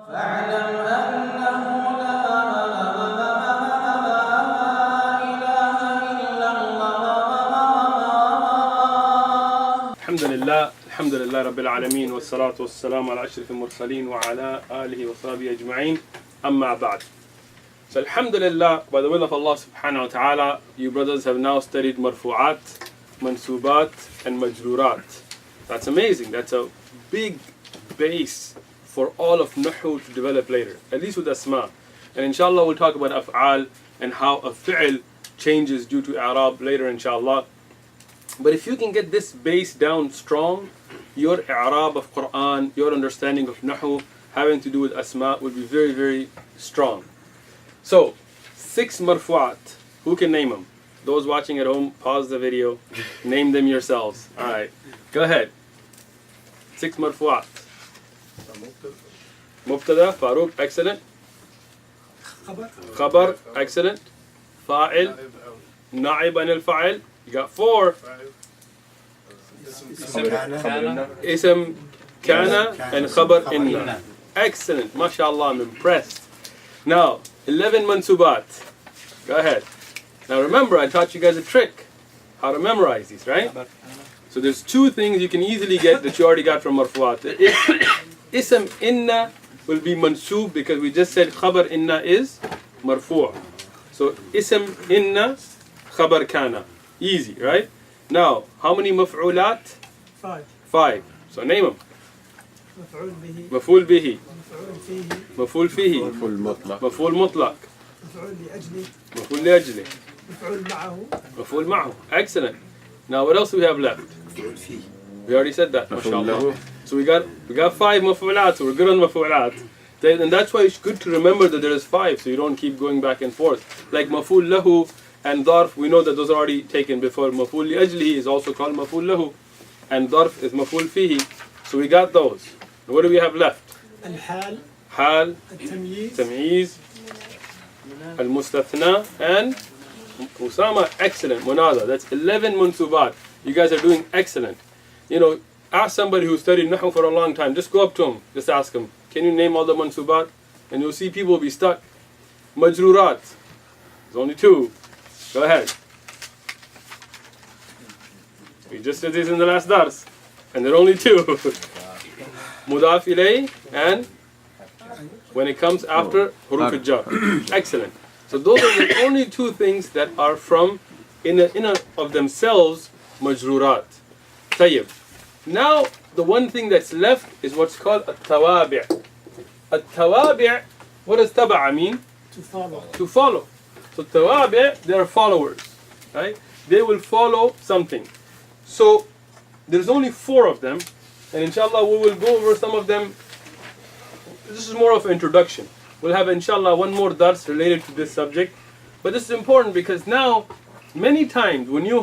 فاعلم أنه لا إله إلا الله. الحمد لله رب العالمين والصلاة والسلام على أشرف المرسلين وعلى آله وصحبه أجمعين أما بعد. So alhamdulillah, by the will of Allah subhanahu wa ta'ala, you brothers have now studied marfu'at, mansubat and majrurat. That's amazing. That's a big base for all of nahu to develop later, at least with asma. And inshallah we'll talk about af'al and how a fi'l changes due to i'rab later inshallah. But if you can get this base down strong, your i'rab of Qur'an, your understanding of nahu having to do with asma will be very, very strong. So, 6 marfu'at. Who can name them? Those watching at home, pause the video. Name them yourselves. Alright, go ahead. 6 marfu'at. Mubtada, Farouk, excellent. Khabar, excellent. Fa'il, Na'ib anil fa'il. You got 4. Ism, Kana, and Khabar, Inna. Excellent, mashallah, I'm impressed. Now, 11 mansubat. Go ahead. Now remember, I taught you guys a trick. How to memorize these, right? So there's 2 things you can easily get that you already got from marfu'at. Ism inna will be mansub because we just said khabar inna is marfu'. So ism inna, khabar kana. Easy, right? Now, how many maf'ulat? 5. So name them. مفعول به مفعول فيه مفعول مطلق مفعول لأجله مفعول معه. Excellent. Now what else do we have left? We already said that, mashallah. So we got 5 maf'ulat, so we're good on maf'ulat. And that's why it's good to remember that there is 5, so you don't keep going back and forth. Like maf'ul lahu and dharf, we know that those are already taken before. Maf'ul li ajlihi is also called maf'ul lahu, and dharf is maf'ul fihi. So we got those. What do we have left? الحال حال التمييز تمييز المستثنى and Usama, excellent. Munada, that's 11 mansubat. You guys are doing excellent. You know, ask somebody who studied nahu for a long time, just go up to him, just ask him, can you name all the mansubat? And you'll see people will be stuck. Majrurat, there's only 2. Go ahead. We just did this in the last dars, and there are only 2. Mudaf ilay and when it comes after huruf al-jar. Excellent. So those are the only 2 things that are from in of themselves majrurat. Tayyib. Now the one thing that's left is what's called at-tawabi'. At-tawabi', what does taba'a mean? to follow. To follow. So tawabi', they are followers, right? They will follow something. So there's only 4 of them, and inshallah we will go over some of them. This is more of an introduction. We'll have inshallah one more dars related to this subject. But this is important because now, many times when you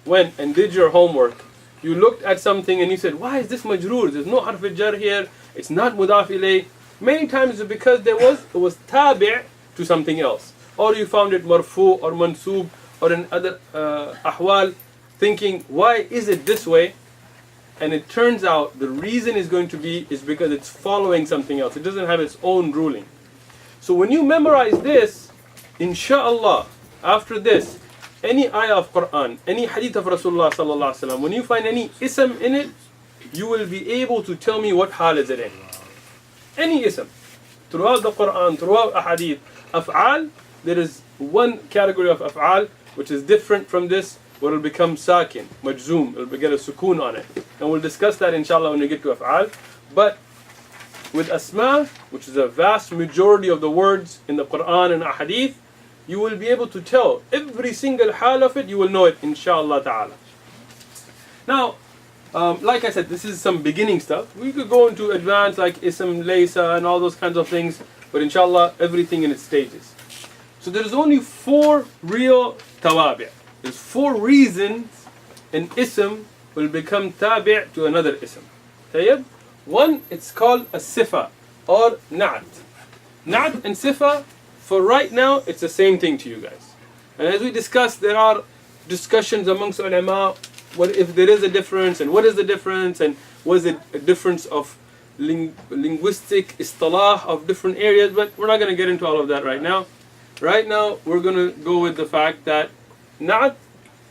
went and did your homework, you looked at something and you said, why is this majroor? There's no harf al-jar here. It's not mudaf ilay. Many times it's because it was tabi' to something else. Or you found it marfu or mansub or in other ahwal, thinking, why is it this way? And it turns out the reason is because it's following something else. It doesn't have its own ruling. So when you memorize this, inshallah, after this, any ayah of Qur'an, any hadith of Rasulullah sallallahu alaihi wasallam, when you find any ism in it, you will be able to tell me what hal is it in. Any ism. Throughout the Qur'an, throughout a hadith, af'al, there is one category of af'al which is different from this, where it will become sakin, majzoom, it will get a sukoon on it. And we'll discuss that inshallah when we get to af'al. But with asma, which is a vast majority of the words in the Qur'an and ahadith, you will be able to tell every single hal of it, you will know it inshallah ta'ala. Now, like I said, this is some beginning stuff. We could go into advanced like ism, laysa and all those kinds of things, but inshallah everything in its stages. So there's only 4 real tawabi'. There's 4 reasons an ism will become tabi' to another ism. Tayyib? One, it's called a sifa or na'at. Na'at and sifa, for right now, it's the same thing to you guys. And as we discussed, there are discussions amongst ulama, what if there is a difference, and what is the difference, and was it a difference of linguistic istalah of different areas, but we're not going to get into all of that right now. Right now, we're going to go with the fact that na'at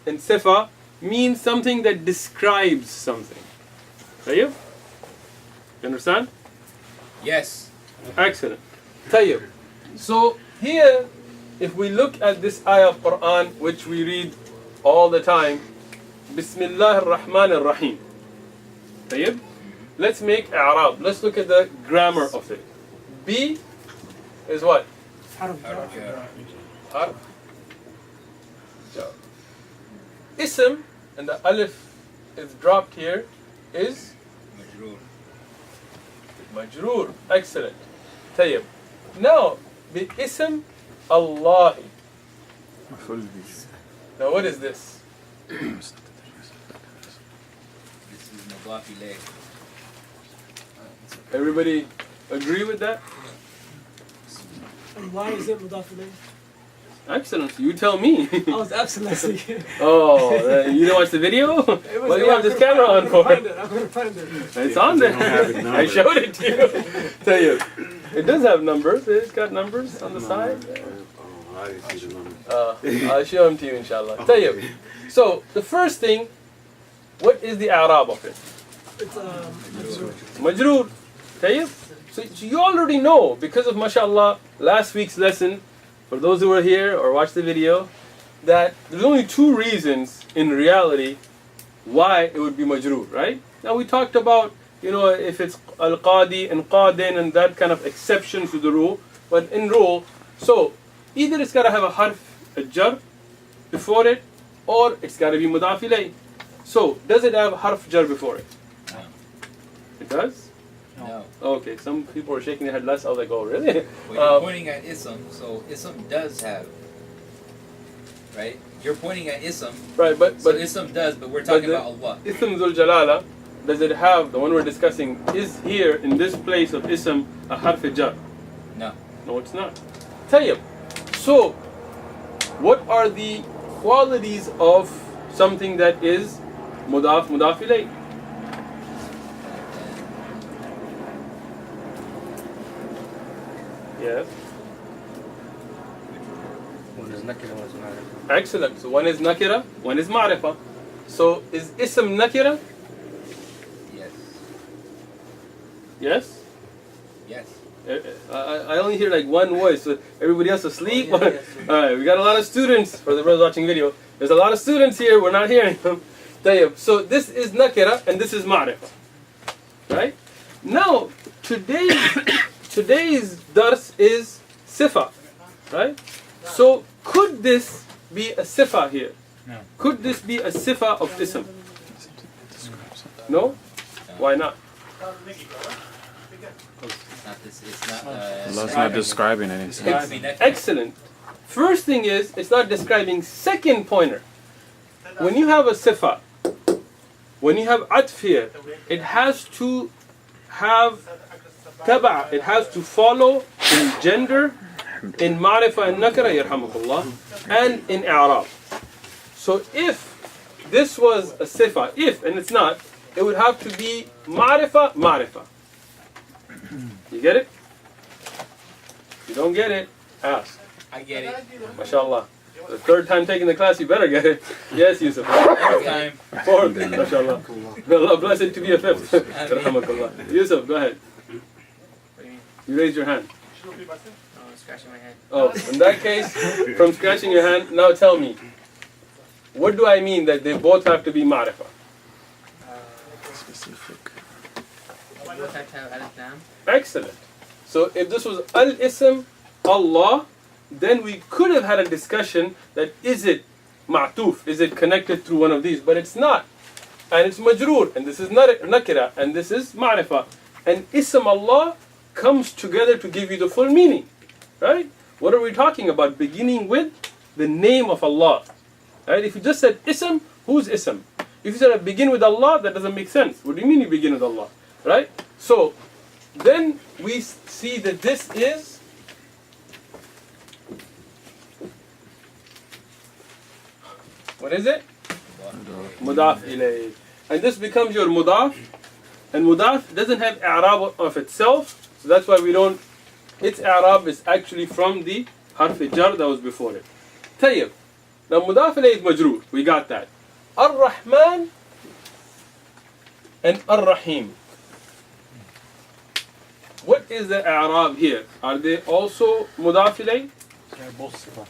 and sifa means something that describes something. Tayyib? You understand? Yes. Excellent. Tayyib. So here, if we look at this ayah of Qur'an, which we read all the time, Bismillah ar-Rahman ar-Rahim. Tayyib? Let's make i'rab. Let's look at the grammar of it. B is what? حرف Harf. Jar. Ism, and the alif is dropped here, is Majroor. majroor. Excellent. Tayyib. Now, the ism Allah. Now what is this? This is mudaf ilayh. Everybody agree with that? And why is it مضاف إليه? Excellent. You tell me. I was absolutely. Oh, you didn't watch the video? What do you have this camera on for? I'm going to find it. It's on there. I showed it to you. Tell you. It does have numbers. It's got numbers on the side. I'll show them to you, inshallah. Tell you. So, the first thing, what is the i'rab of it? It's Majroor. Tayyib. So you already know, because of mashallah last week's lesson, for those who were here or watched the video, that there's only two reasons in reality why it would be majroor, right? Now we talked about, if it's al-qadi and qadin and that kind of exceptions to the rule, but in rule, so either it's got to have a harf, a jar before it, or it's got to be mudaf ilayh. So does it have harf jar before it? No. It does? No. Okay, some people were shaking their head less. I was like, oh, really? Well, you're pointing at ism, so ism does have, right? You're pointing at ism, Right, but so ism does, but we're talking about Allah. Ism Dhul Jalala, does it have, the one we're discussing, is here in this place of Ism a harf jar? No. No, it's not. Tayyib. So, what are the qualities of something that is mudaf ilayh? Yes. Excellent. So one is nakira, one is ma'rifa. So is ism nakira? Yes. Yes? Yes. I only hear like one voice. So everybody else asleep? Oh, yeah, yes, Alright, we got a lot of students. For the brothers watching video, there's a lot of students here. We're not hearing them. Tayyib. So this is nakira and this is ma'rifa. Right? Now, today's dars is sifa, right? So could this be a sifa here? No. Could this be a sifa of ism? No? Why not? It's not Allah's not describing anything. It's gotta be naked. Excellent. First thing is, it's not describing. Second pointer, when you have a sifa, when you have atf here, it has to have taba', it has to follow in gender, in ma'rifa and nakira, yarhamukallah, and in i'rab. So if this was a sifa, and it's not, it would have to be ma'rifa. You get it? If you don't get it, ask. I get it. MashaAllah. The third time taking the class, you better get it. Yes, Yusuf. Next time. Fourth, MashaAllah. May Allah bless it to be a fifth. Rahmakallah. Yusuf, go ahead. You raised your hand. Scratching my head. Oh, in that case, from scratching your hand, now tell me, what do I mean that they both have to be ma'rifa? Specific. Both have to have alif lam. Excellent. So if this was al-ism, Allah, then we could have had a discussion that is it ma'tuf, is it connected through one of these, but it's not. And it's majroor, and this is nakira, and this is ma'rifa. And ism Allah comes together to give you the full meaning. Right? What are we talking about? Beginning with the name of Allah. Right? If you just said ism, who's ism? If you said I begin with Allah, that doesn't make sense. What do you mean you begin with Allah? Right? So, then we see that this is what is it? Mudaf ilayh. And this becomes your mudaf And mudaf doesn't have i'rab of itself, so that's why we don't. Its i'rab is actually from the harf jar that was before it. طيب. Now mudaf ilayh is majroor. We got that. Ar-Rahman and Ar-Rahim. What is the i'rab here? Are they also mudaf ilayh? They're both sifa.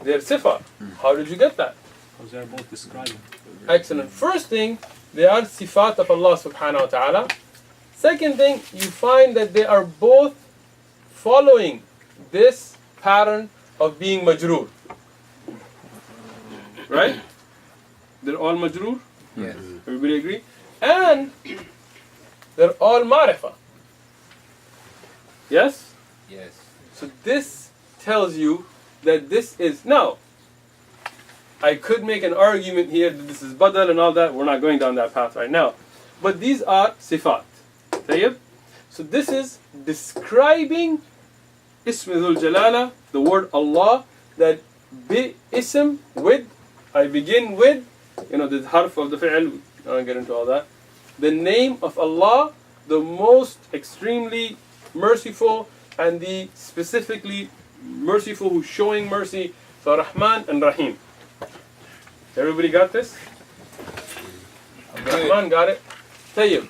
They're sifa. How did you get that? Because they're both describing. Excellent. First thing, they are sifat of Allah subhanahu wa ta'ala. Second thing, you find that they are both following this pattern of being majroor. Right? They're all majroor? Yes. Everybody agree? And they're all ma'rifah. Yes? Yes. So this tells you that this is... Now, I could make an argument here that this is badal and all that. We're not going down that path right now. But these are sifat. طيب? So this is describing ism dhul jalala, the word Allah, that bi ism with, I begin with, the harf of the fi'l, I don't get into all that. The name of Allah, the most extremely merciful and the specifically merciful who's showing mercy. So Rahman and Rahim. Everybody got this? Rahman got it? طيب.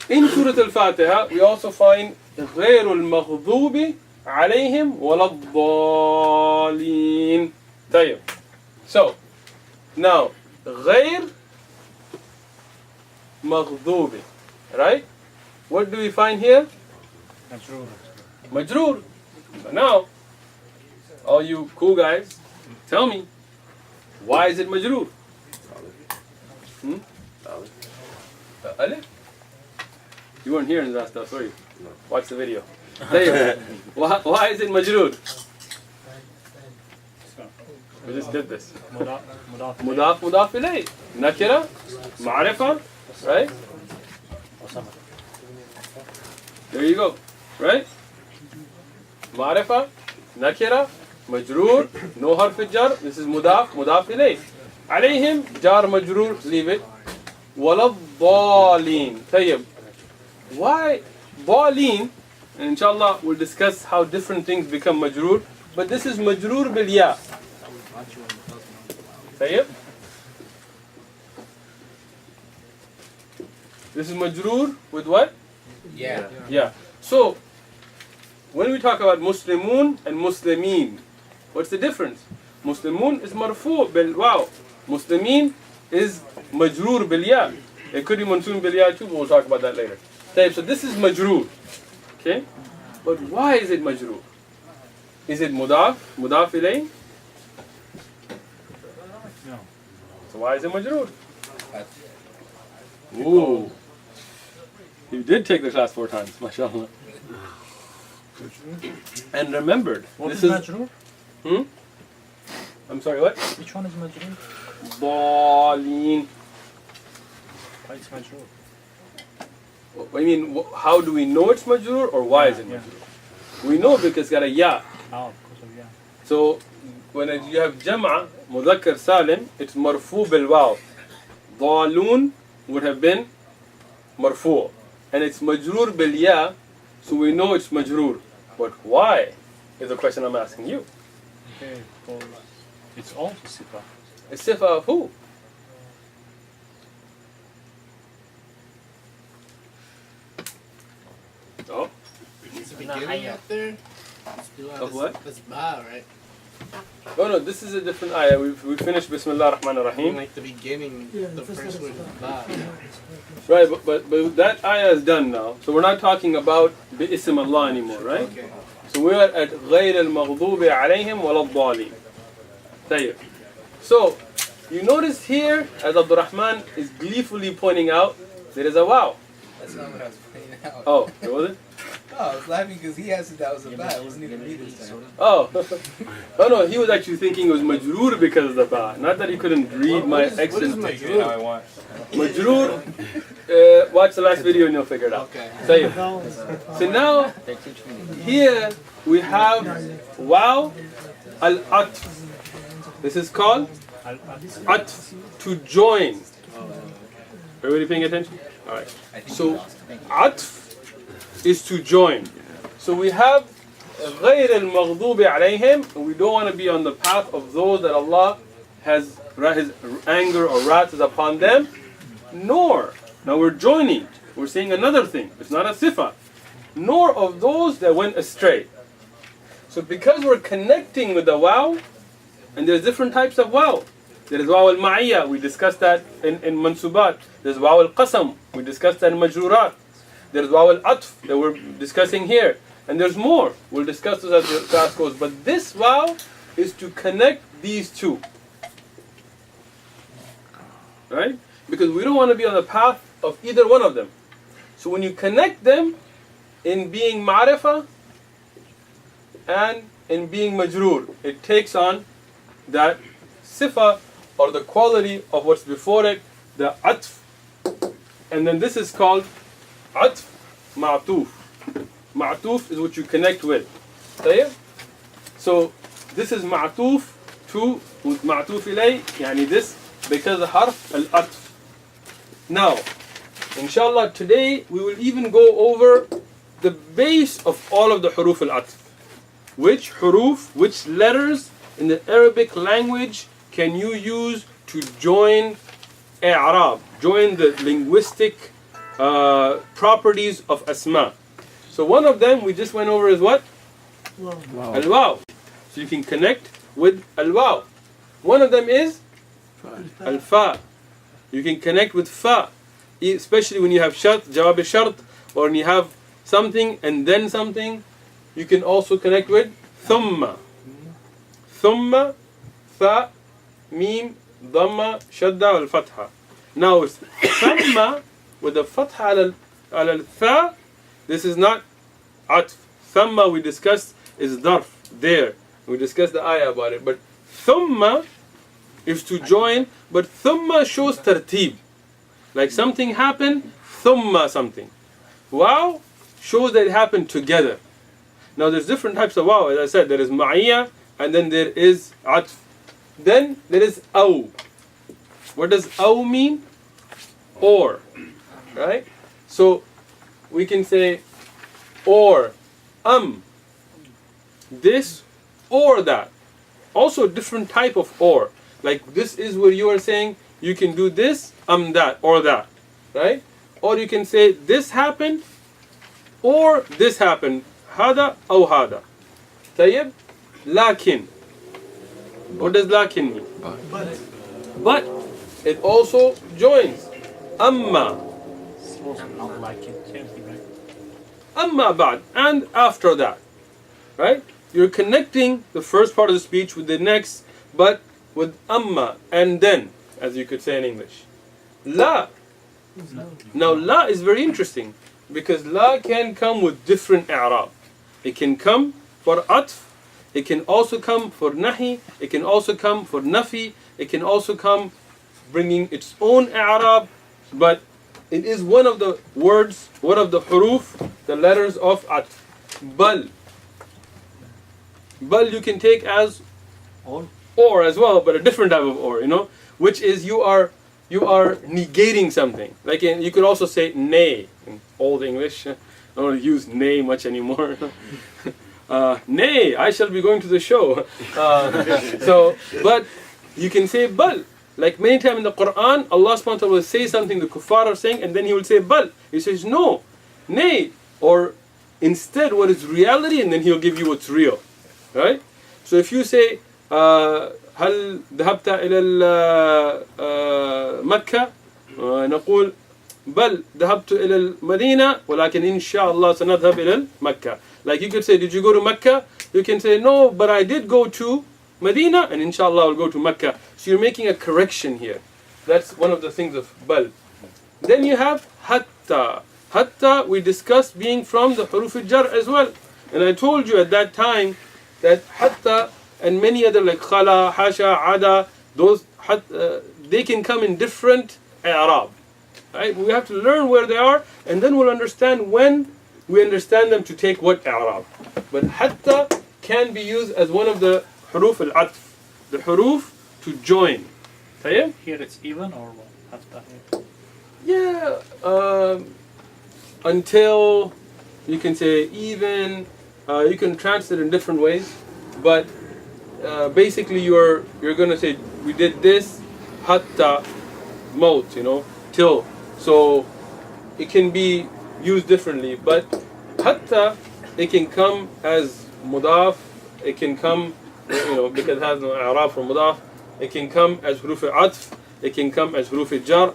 In Surah Al-Fatiha, we also find غير المغضوب عليهم ولا الضالين. طيب. So, now, غير مغضوب, right? What do we find here? Majroor. Majroor. So now, all you cool guys, tell me, why is it majroor? Alif? You weren't here in that stuff, were you? Watch the video. طيب. Why is it majroor? We just did this. Mudaf ilayh. Nakira. Ma'rifa. Right? There you go. Right? Ma'rifa. Nakira. Majroor. No harf jar. This is mudaf ilayh. Alayhim. Jar majroor. Leave it. Walad dhalin. طيب. Why dhalin? And inshallah we'll discuss how different things become majroor. But this is majroor bil ya. طيب. This is majroor with what? Yeah. Yeah. So when we talk about muslimun and muslimin, what's the difference? Muslimun is marfu' bil waw. Muslimin is majroor bil ya. It could be mansoon bil ya too, but we'll talk about that later. So this is majroor. Okay? But why is it majroor? Is it mudaf ilayh? No. So why is it majroor? Ooh. You did take the class 4 times, mashallah. And remembered. What this is majroor? I'm sorry, what? Which one is majroor? Dhalin. Why it's majroor? I mean, how do we know it's majroor or why is it majroor? We know because it's got a ya. Oh, because of ya. So when you have jam'a, mudhakkar salim, it's marfu bil waw. Dhalun would have been marfu. And it's majroor bil ya, so we know it's majroor. But why is the question I'm asking you. Okay, because it's also sifa. A sifa of who? Oh, It's the beginning up there. of what? That's ba, right? Oh no, this is a different ayah. We finished Bismillah ar-Rahman ar-Rahim. Like the beginning, Yeah, the the first first one word is is ba. Right, but that ayah is done now. So we're not talking about bi-ism Allah anymore, right? Okay. So we are at غير المغضوب عليهم ولا الضالين. طيب. So you notice here, as Abdul Rahman is gleefully pointing out, there is a wow. That's not what I was pointing out. Oh, it wasn't? No, I was laughing because he answered that was a bad. It wasn't even me this time. Oh. Oh no, he was actually thinking it was majroor because of the ba. Not that he couldn't read my What is accent. majroor? Majroor, watch the last video and you'll figure it out. Okay. طيب. So now, here we have wow al-atf. This is called atf, to join. Everybody paying attention? Alright. I think So we lost it. atf is to join. So we have غير المغضوب عليهم, and we don't want to be on the path of those that Allah has His anger or wrath is upon them. Nor, now we're joining, we're saying another thing, it's not a sifa. Nor of those that went astray. So because we're connecting with the waw, and there's different types of waw. There is waw al-ma'iyya, we discussed that in mansubat. There's waw al-qasam, we discussed that in majrurat. There's waw al-atf that we're discussing here. And there's more, we'll discuss this as the class goes. But this waw is to connect these two. Right? Because we don't want to be on the path of either one of them. So when you connect them in being ma'rifah and in being majroor, it takes on that sifa or the quality of what's before it, the atf. And then this is called atf ma'tuf. Ma'tuf is what you connect with. طيب? So this is ma'tuf to ma'tuf ilay, yani this because the harf al-atf. Now, inshallah, today we will even go over the base of all of the huruf al-atf. Which huruf, which letters in the Arabic language can you use to join i'rab, join the linguistic properties of asma. So one of them we just went over is what? Wow. Al-waw. So you can connect with al-waw. One of them is al-fa. You can connect with fa, especially when you have shart, jawab shart, or when you have something and then something. You can also connect with thumma. Thumma, fa, mim, dhamma, shadda, al-fatha. Now it's thumma with the fatha al-tha. This is not atf. Thumma we discussed is darf, there. We discussed the ayah about it. But thumma is to join, but thumma shows tartib. Like something happened, thumma something. Wow shows that it happened together. Now there's different types of waw, as I said. There is ma'iyya, and then there is atf. Then there is aw. What does aw mean? Or. Right? So we can say or, this or that. Also different type of or. Like this is where you are saying you can do this, that, or that. Right? Or you can say this happened or this happened. Hada aw hada. طيب. Lakin. What does lakin mean? But it also joins. Amma. Also not like it. Same thing, right? Amma ba'd. And after that. Right? You're connecting the first part of the speech with the next, but with amma and then, as you could say in English. La. Now la is very interesting because la can come with different i'rab. It can come for atf, it can also come for nahi, it can also come for nafi, it can also come bringing its own i'rab, but it is one of the words, one of the huruf, the letters of atf. Bal. Bal you can take as or as well, but a different type of or, which is you are negating something. Like you could also say nay in Old English. I don't use nay much anymore. Nay, I shall be going to the show. But you can say bal. Like many times in the Qur'an, Allah subhanahu wa ta'ala will say something the kuffar are saying, and then He will say bal. He says no, nay, or instead what is reality, and then He'll give you what's real. Right? So if you say هل ذهبت إلى مكة نقول بل ذهبت إلى المدينة ولكن إن شاء الله سنذهب إلى مكة. Like you could say, did you go to Mecca? You can say, no, but I did go to Medina, and inshallah I'll go to Mecca. So you're making a correction here. That's one of the things of bal. Then you have hatta. Hatta we discussed being from the huruf al-jar as well. And I told you at that time that hatta and many other like khala, hasha, ada, those they can come in different i'rab. Right? We have to learn where they are, and then we'll understand when we understand them to take what i'rab. But hatta can be used as one of the huruf al-atf, the huruf to join. طيب? Here it's even or what? Hatta here. Yeah, until, you can say even, you can translate in different ways, but basically you're gonna say we did this hatta maut, till. So it can be used differently, but hatta, it can come as mudaf, it can come, because it has no i'rab from mudaf, it can come as huruf atf, it can come as huruf jar.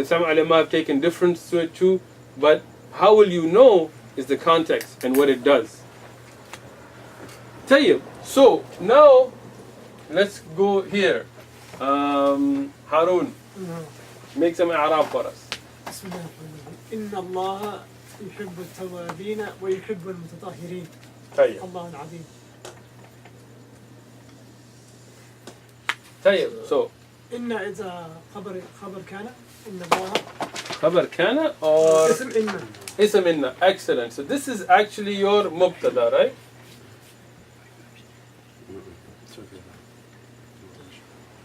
Some ulama have taken difference to it too, but how will you know is the context and what it does. Tayyib. So now let's go here. Harun, make some i'rab for us. بسم الله الرحمن الرحيم. إن الله يحب التوابين ويحب المتطهرين. طيب. الله العظيم. طيب. So إن إذا خبر كان إن الله خبر كان or اسم إن. اسم إن. Excellent. So this is actually your mubtada, right?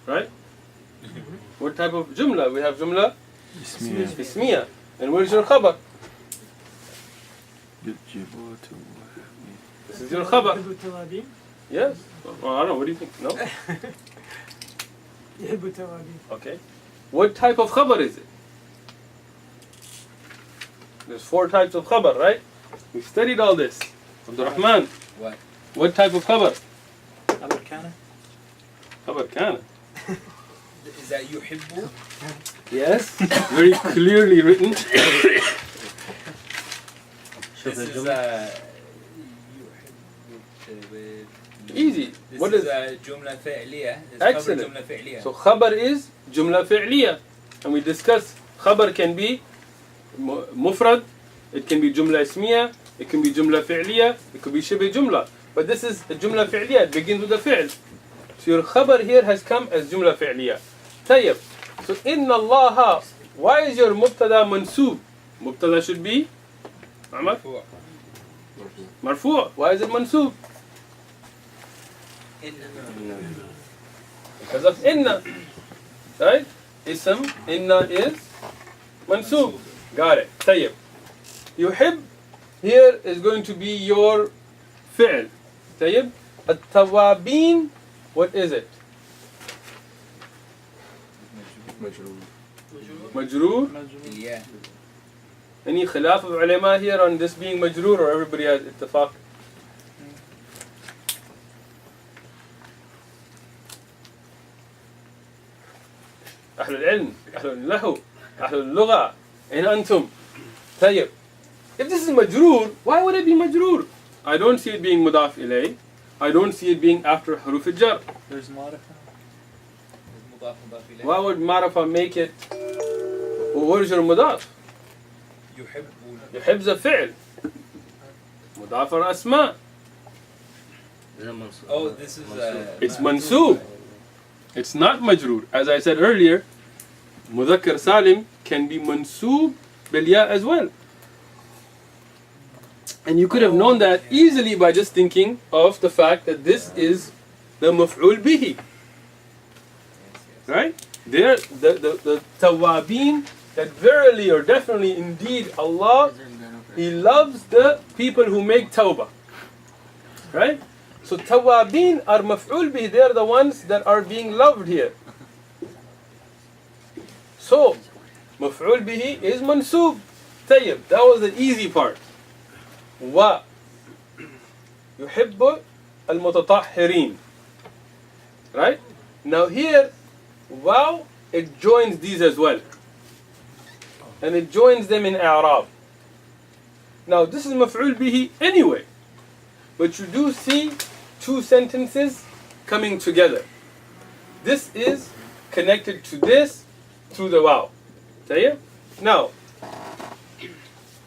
Right? What type of jumla? We have jumla ismiya. And where's your khabar? This is your khabar. يحب التوابين. Yes? Well, I don't know. What do you think? No? يحب التوابين. Okay. What type of khabar is it? There's 4 types of khabar, right? We studied all this. Abdurrahman, what type of khabar? خبر كان Khabar kana. Is that yuhibbu? Yes. Very clearly written. This is Easy. This What is is jumla fi'liya. Excellent. Jumla fi'liya. So khabar is jumla fi'liya. And we discussed khabar can be mufrad, it can be jumla ismiya, it can be jumla fi'liya, it could be shibh jumla. But this is a jumla fi'liya, it begins with a fi'l. So your khabar here has come as jumla fi'liya. Tayyib. So inna Allah, why is your mubtada mansoob? Mubtada should be Ahmad? Marfu'. Why is it mansoob? Because of inna. Right? Ism, inna is mansoob. Got it. Tayyib. Yuhib here is going to be your fi'l. Tayyib. At-tawabin, what is it? Majroor. Yeah. Any khilaf of ulama here on this being majroor, or everybody has ittifaq? أهل العلم, أهل اللهو, أهل اللغة, أين أنتم؟ طيب. If this is majroor, why would it be majroor? I don't see it being mudaf ilay. I don't see it being after huruf al-jar. There's ma'rifa. Why would ma'rifa make it? Well, what is your mudaf? يحب the fi'l. مضاف or asma. Oh, this is It's mansoob. It's not majroor. As I said earlier, mudhakkar salim can be mansoob bil ya as well. And you could have known that easily by just thinking of the fact that this is the maf'ul bihi. Right? There, the tawabin, that verily or definitely indeed Allah, He loves the people who make tawbah. Right? So tawabin are maf'ul bihi, they are the ones that are being loved here. So, maf'ul bihi is mansoob. Tayyib, that was the easy part. Wa yuhibbu al-mutatahhirin. Right? Now here, wow, it joins these as well. And it joins them in i'rab. Now this is maf'ul bihi anyway. But you do see 2 sentences coming together. This is connected to this through the wow. Tayyib? Now,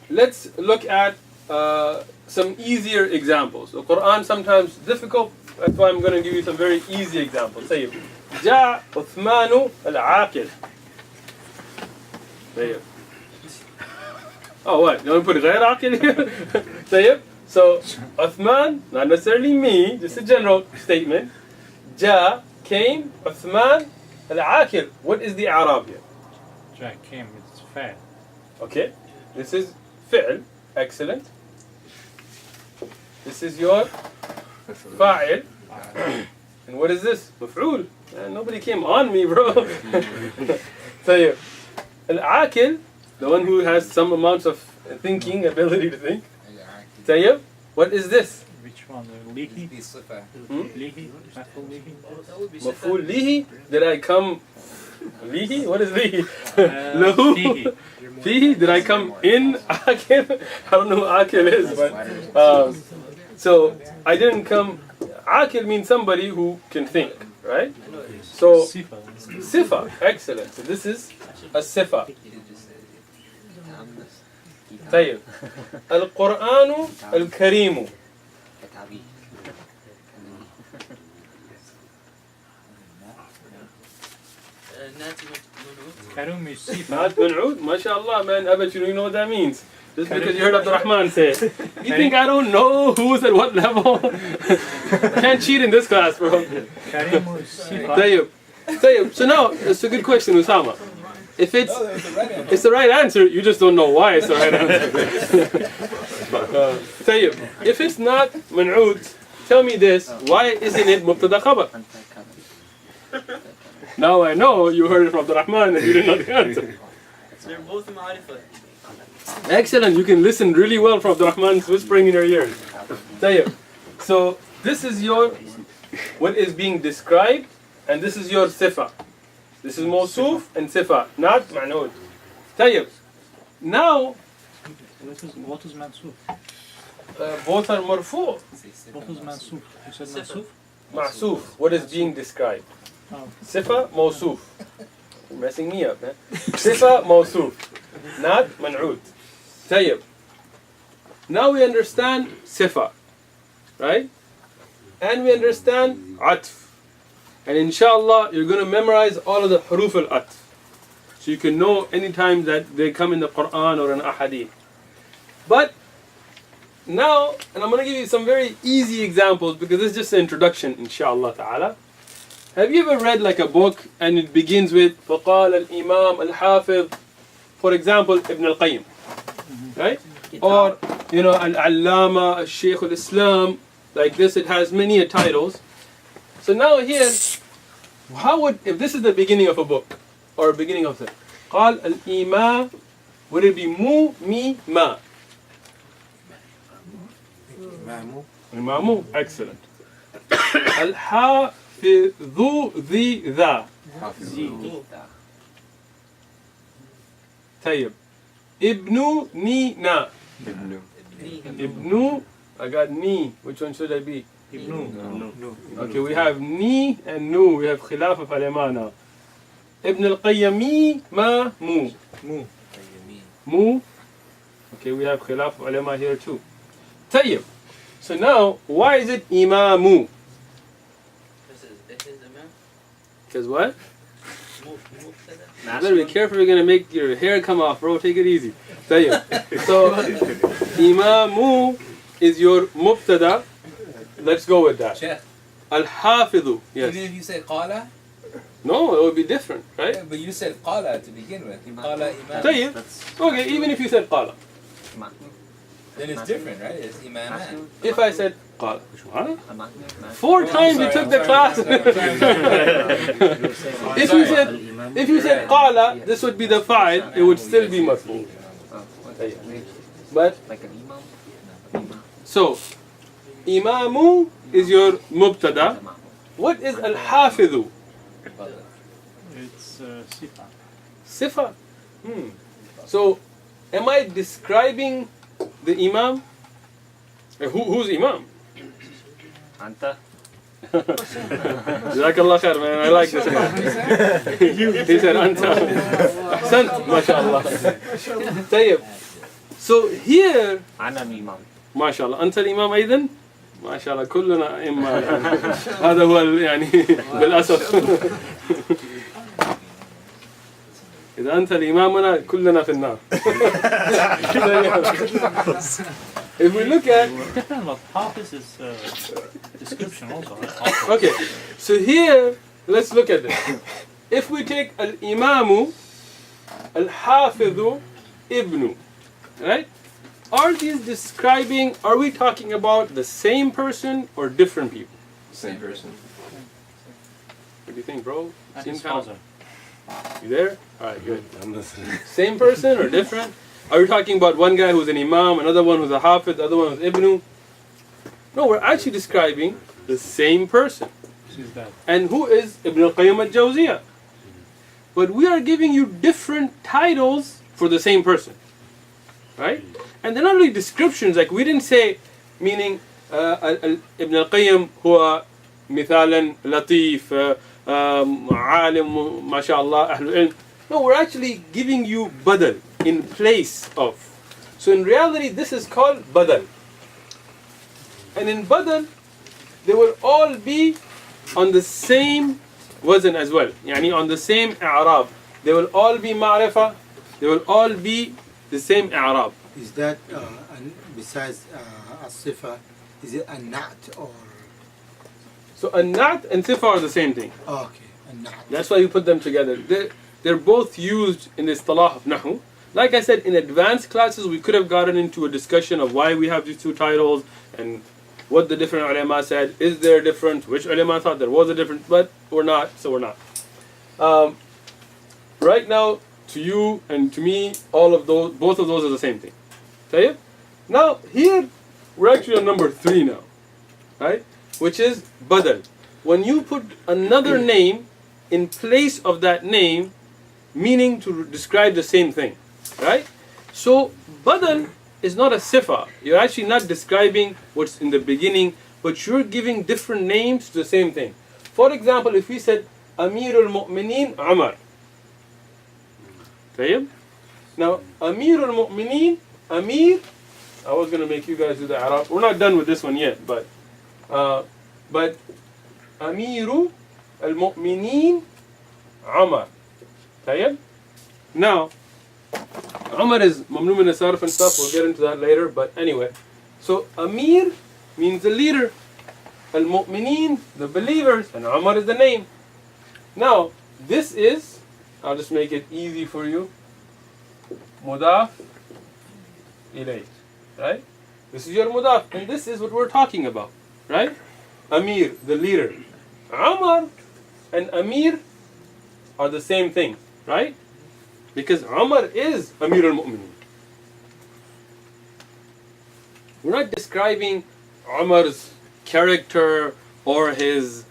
let's look at some easier examples. The Quran sometimes difficult, that's why I'm going to give you some very easy examples. Tayyib. جاء عثمان العاقل. Tayyib. Oh, what? You want to put غير عاقل here? Tayyib. So, Uthman, not necessarily me, just a general statement. Ja came, Uthman al-Aqil. What is the Arab here? Jack came. It's Fair. Okay, this is fi'l. Excellent. This is your fa'il. And what is this? Maf'ul. Nobody came on me, bro. طيب. Al-Aqil, the one who has some amounts of thinking, ability to think. طيب. What is this? Which one? Lihi? Lihi? Maful lihi? Maf'ul lihi. Did I come? Lihi? What is lihi? Lahu? Fihi. Fihi? Did I come in Aqil? I don't know who Aqil is, but so I didn't come. Aqil means somebody who can think, right? So Sifa. sifa, excellent. So this is a sifa. طيب. القرآن الكريم. Karum is Sifa. Not منعود. MashaAllah, man. I bet you know what that means. Just because you heard Abdurrahman say it. You think I don't know who's at what level? Can't cheat in this class, bro. Karim is Sifa. طيب. طيب. So now, it's a good question, Usama. If it's the right answer, you just don't know why it's the right answer. طيب. If it's not منعود, tell me this. Why isn't it مبتدا خبر? Now I know you heard it from Abdurrahman and you didn't know the answer. They're both ma'rifah. Excellent. You can listen really well from Abdurrahman's whispering in your ears. طيب. So this is your what is being described, and this is your sifa. This is mawsuf and sifa, not ma'nood. طيب. Now What is Mansuf? both are marfu'. What is Mansuf? You said Mansuf? Ma'suf, what is being described. Oh. Sifa, mawsuf. You're messing me up, man. Sifa, mawsuf. Not man'ud. طيب. Now we understand sifa, right? And we understand atf. And inshallah, you're going to memorize all of the huruf al-atf. So you can know anytime that they come in the Quran or in ahadith. But now, and I'm going to give you some very easy examples because this is just an introduction, inshallah ta'ala. Have you ever read like a book and it begins with فَقَالَ الْإِمَامِ الْحَافِظ, for example, Ibn al-Qayyim, right? Or, you know, Al-Allama, Shaykh al-Islam, like this, it has many titles. So now here, how would, if this is the beginning of a book, or beginning of the, قال الإمام, would it be mu, mi, ma? Imamu, excellent. Al-Hafidhu, the, the. طيب. Ibnu, ni, na. Ibnu, I got ni. Which one should I be? Ibnu. Okay, we have ni and nu. We have khilaf of ulama now. Ibn al-Qayyami, ma, mu. Mu. Okay, we have khilaf of ulama here too. طيب. So now, why is it imamu? This is imam. Because what? Muftada. You better be careful, you're going to make your hair come off, bro. Take it easy. طيب. So, imamu is your mubtada. Let's go with that. Sheikh, Al-Hafidhu. even Yes. if you say qala, No, it would be different, right? but you said qala to begin with. Qala imam. طيب. Okay, even if you said qala. Then it's different, right? It's imaman. If I said qala. Huh? 4 times you took the class. If you said qala, this would be the fa'il, it would still be marfu. But so imamu is your mubtada. What is al-hafidhu? It's Sifa. Sifa. So am I describing the imam? Who's imam? Anta. Jazakallah khair, man. I like this guy. He said anta. Ahsant, mashallah. طيب. So here, Ana imam. ما شاء الله. أنت الإمام أيضا؟ ما شاء الله كلنا أئمة. هذا هو يعني بالأسف. إذا أنت الإمامنا كلنا في النار. If we look at, Depends what Hafiz is description also. okay, so here let's look at this. If we take al-imamu, Al-Hafidhu ibnu. Right? Are these describing, are we talking about the same person or different people? Same person. What do you think, bro? And Seems his kind of- father. You there? Alright, good. I'm listening. Same person or different? Are we talking about one guy who's an imam, another one who's a hafid, the other one who's ibnu? No, we're actually describing the same person. Who's that? And who is Ibn al-Qayyim al-Jawziyah? But we are giving you different titles for the same person. Right? And they're not really descriptions, like we didn't say, meaning Ibn al-Qayyim huwa mithalan latif, alim, mashallah, ahlul ilm. No, we're actually giving you badal, in place of. So in reality, this is called badal. And in badal, they will all be on the same wazn as well. Yani on the same i'rab. They will all be ma'rifa. They will all be the same i'rab. Is that besides as-sifa, is it a nat or? So a nat and sifa are the same thing. Oh, okay, a nat. That's why you put them together. They're both used in the istilah of nahu. Like I said, in advanced classes, we could have gotten into a discussion of why we have these two titles and what the different ulama said. Is there a difference? Which ulama thought there was a difference? But we're not, so we're not. Right now, to you and to me, all of those, both of those are the same thing. Okay? Now, here, we're actually on number 3 now. Right? Which is badal. When you put another name in place of that name, meaning to describe the same thing. Right? So, badal is not a sifa. You're actually not describing what's in the beginning, but you're giving different names to the same thing. For example, if we said Amirul Mu'mineen Umar. طيب? Now, Amirul Mu'mineen, Amir, I was going to make you guys do the Arab. We're not done with this one yet, but Amiru al-Mu'mineen Umar. طيب? Now, Umar is mamnu min as-sarf and stuff, we'll get into that later, but anyway. So Amir means the leader, Al-Mu'mineen, the believers, and Umar is the name. Now, this is, I'll just make it easy for you, Mudaf ilayh, right? This is your Mudaf, and this is what we're talking about, right? Amir, the leader. Umar and Amir are the same thing, right? Because Umar is Amir al-Mu'mineen. We're not describing Umar's character or his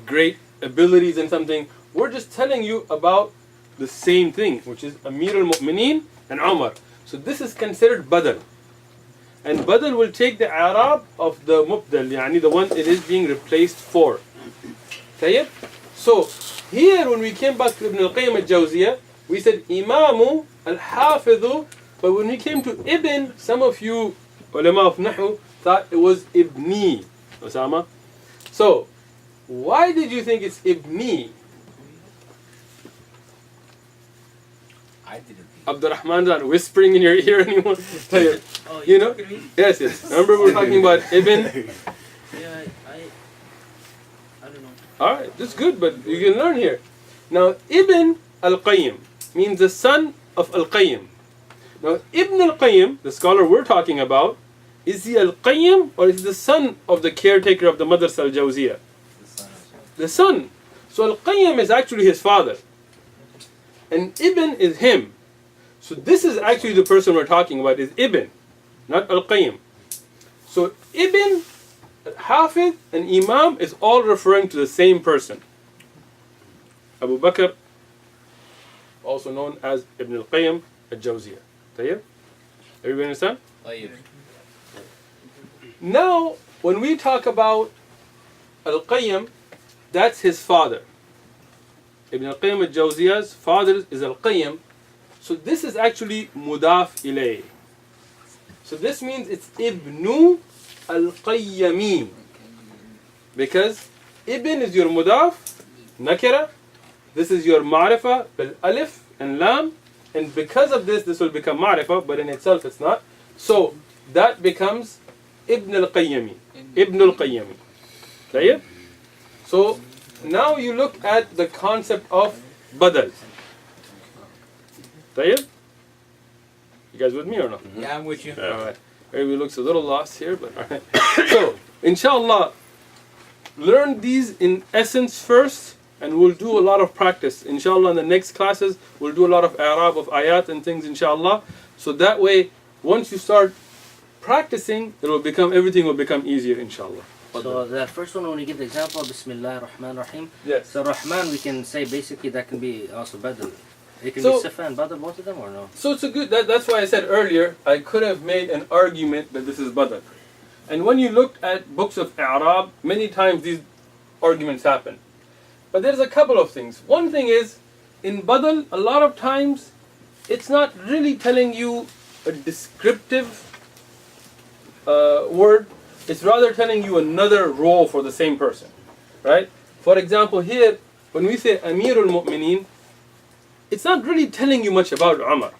great abilities in something. We're just telling you about the same thing, which is Amir al-Mu'mineen and Umar. So this is considered badal. And badal will take the Arab of the mubdal, yani the one it is being replaced for. Okay? So here when we came back to Ibn al-Qayyim al-Jawziyah, we said Imamu al-Hafidhu, but when we came to Ibn, some of you ulama of Nahu thought it was Ibni. Osama? So, why did you think it's Ibni? I didn't. Abdurrahman's not whispering in your ear anymore. Oh, You know? talking to me? Yes, yes. Remember we were talking about Ibn? Yeah, I don't know. Alright, that's good, but you can learn here. Now, Ibn al-Qayyim means the son of Al-Qayyim. Now, Ibn al-Qayyim, the scholar we're talking about, is he Al-Qayyim or is he the son of the caretaker of the Madrasa al-Jawziyah? The son. So Al-Qayyim is actually his father. And Ibn is him. So this is actually the person we're talking about, is Ibn, not Al-Qayyim. So Ibn, Hafid, and Imam is all referring to the same person. Abu Bakr, also known as Ibn al-Qayyim al-Jawziyah. Tayyib? Everybody understand? طيب. Now, when we talk about Al-Qayyim, that's his father. Ibn al-Qayyim al-Jawziyah's father is Al-Qayyim. So this is actually Mudaf ilayh. So this means it's Ibnu al-Qayyami. Because Ibn is your Mudaf, Nakira. This is your Ma'rifa, bil Alif and Lam. And because of this, this will become Ma'rifa, but in itself it's not. So that becomes Ibn al-Qayyami. Ibn al-Qayyami. Okay? So now you look at the concept of badal. طيب? You guys with me or not? Yeah, I'm with you. Alright. Maybe it looks a little lost here, but alright. So, inshallah, learn these in essence first, and we'll do a lot of practice. Inshallah, in the next classes, we'll do a lot of i'rab of ayat and things, inshallah. So that way, once you start practicing, everything will become easier, inshallah. So that first one, when you give the example, Bismillah ar-Rahman ar-Rahim. Yes. So Rahman, we can say basically that can be also badal. It can So- be sifa and badal, both of them, or no? So it's a good, that's why I said earlier, I could have made an argument that this is badal. And when you look at books of i'rab, many times these arguments happen. But there's a couple of things. One thing is, in badal, a lot of times, it's not really telling you a descriptive word. It's rather telling you another role for the same person, right? For example, here, when we say Amirul Mu'mineen, it's not really telling you much about Umar.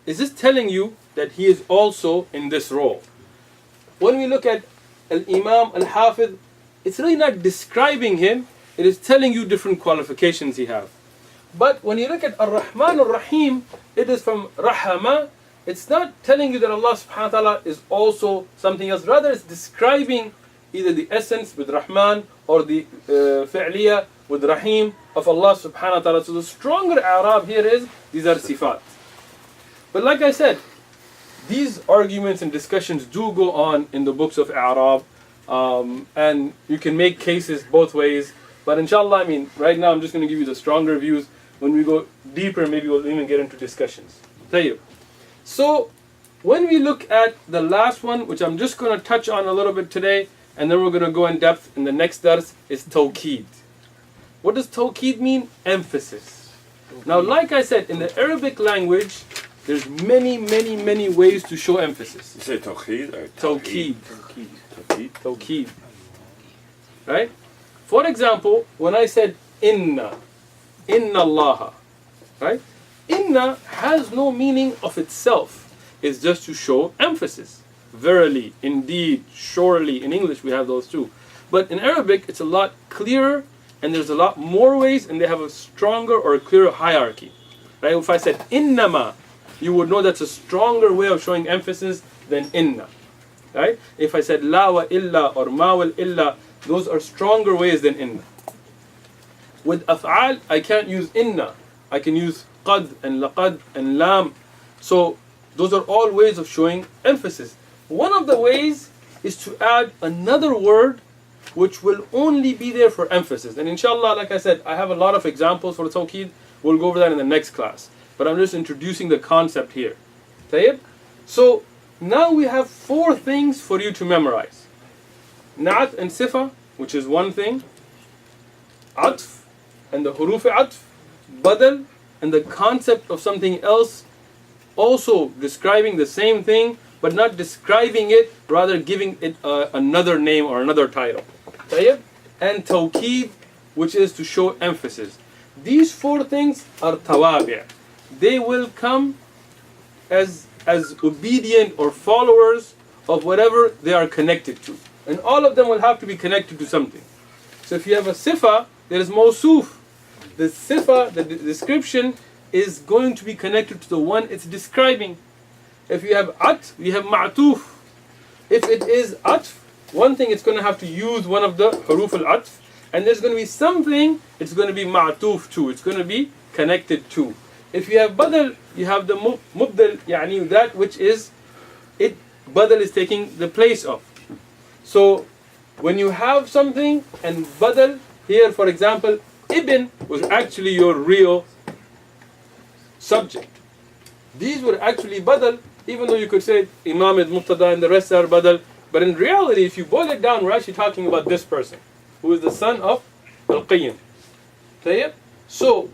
It's just telling you that he is also in this role. When we look at Al-Imam Al-Hafidh, it's really not describing him, it is telling you different qualifications he has. But when you look at Ar-Rahman Ar-Rahim, it is from Rahama. It's not telling you that Allah subhanahu wa ta'ala is also something else. Rather, it's describing either the essence with Rahman or the fi'liya with Rahim of Allah subhanahu wa ta'ala. So the stronger i'rab here is, these are sifat. But like I said, these arguments and discussions do go on in the books of i'rab. And you can make cases both ways. But inshallah, right now I'm just going to give you the stronger views. When we go deeper, maybe we'll even get into discussions. Tayyib. So, when we look at the last one, which I'm just going to touch on a little bit today, and then we're going to go in depth in the next dars, is tawqeed. What does tawqeed mean? Emphasis. Now, like I said, in the Arabic language, there's many ways to show emphasis. You say tawqeed or Tawqeed. Tawqeed. Tawqeed. Right? For example, when I said inna Allah, right? Inna has no meaning of itself. It's just to show emphasis. Verily, indeed, surely. In English we have those too. But in Arabic it's a lot clearer, and there's a lot more ways, and they have a stronger or a clearer hierarchy. Right? If I said innama, you would know that's a stronger way of showing emphasis than inna. Right? If I said la wa illa or ma wal illa, those are stronger ways than inna. With af'al, I can't use inna. I can use qad and laqad and lam. So those are all ways of showing emphasis. One of the ways is to add another word which will only be there for emphasis. And inshallah, like I said, I have a lot of examples for tawqeed. We'll go over that in the next class. But I'm just introducing the concept here. Tayyib? So now we have 4 things for you to memorize. Na'at and sifa, which is one thing. Atf and the huruf atf. Badal and the concept of something else, also describing the same thing, but not describing it, rather giving it another name or another title. Tayyib? And tawqeed, which is to show emphasis. These 4 things are tawabi'. They will come as obedient or followers of whatever they are connected to. And all of them will have to be connected to something. So if you have a sifa, there is mawsuf. The sifa, the description, is going to be connected to the one it's describing. If you have atf, you have ma'tuf. If it is atf, one thing it's going to have to use one of the huruf al-atf, and there's going to be something it's going to be ma'tuf to. It's going to be connected to. If you have badal, you have the mubdal, yani that which is, it badal is taking the place of. So when you have something and badal, here for example, ibn was actually your real subject. These were actually badal, even though you could say Imam is mubtada and the rest are badal. But in reality, if you boil it down, we're actually talking about this person, who is the son of Al-Qayyim. So,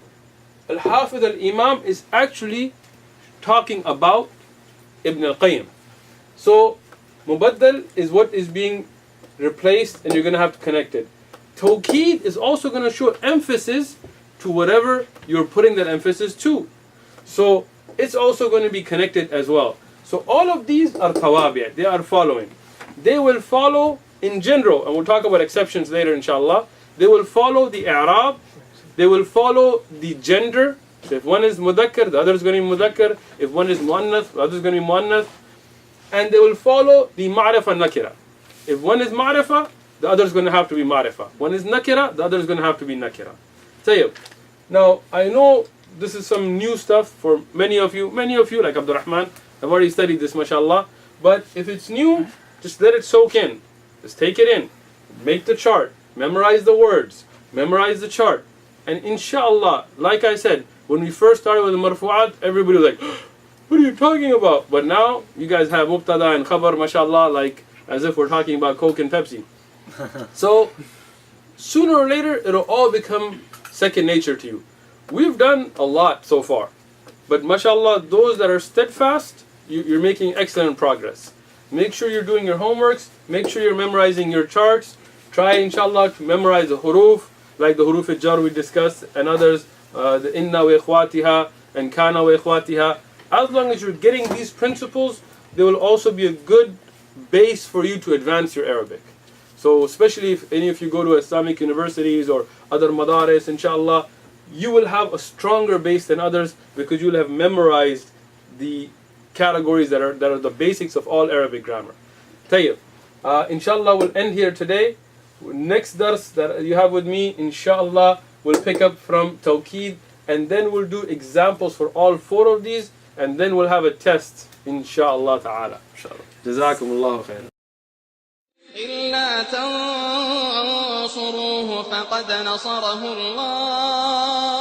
Al-Hafidh Al-Imam is actually talking about Ibn Al-Qayyim. So, Mubaddal is what is being replaced, and you're going to have to connect it. Tawqeed is also going to show emphasis to whatever you're putting that emphasis to. So, it's also going to be connected as well. So, all of these are tawabi', they are following. They will follow in general, and we'll talk about exceptions later inshallah. They will follow the i'rab, they will follow the gender, So if one is mudakkar, the other is going to be mudakkar. If one is muannath, the other is going to be muannath. And they will follow the ma'rifa nakira. If one is ma'rifa, the other is going to have to be ma'rifa. One is nakira, the other is going to have to be nakira. Tayyib. Now, I know this is some new stuff for many of you like Abdul Rahman, have already studied this, mashallah. But if it's new, just let it soak in. Just take it in. Make the chart. Memorize the words. Memorize the chart. And inshallah, like I said, when we first started with the marfu'at, everybody was like, what are you talking about? But now, you guys have mubtada and khabar, mashallah, like as if we're talking about Coke and Pepsi. So, sooner or later, it'll all become second nature to you. We've done a lot so far. But mashallah, those that are steadfast, you're making excellent progress. Make sure you're doing your homeworks. Make sure you're memorizing your charts. Try, inshallah, to memorize the huruf, like the huruf al-jar we discussed, and others, the inna wa ikhwatiha and kana wa ikhwatiha. As long as you're getting these principles, they will also be a good base for you to advance your Arabic. So especially if any of you go to Islamic universities or other madaris, inshallah, you will have a stronger base than others because you will have memorized the categories that are the basics of all Arabic grammar. Tayyib. Inshallah, we'll end here today. Next dars that you have with me, inshallah, we'll pick up from Tawqeed, and then we'll do examples for all four of these, and then we'll have a test, inshallah ta'ala. Jazakumullahu khairan. إلا تنصروه فقد نصره الله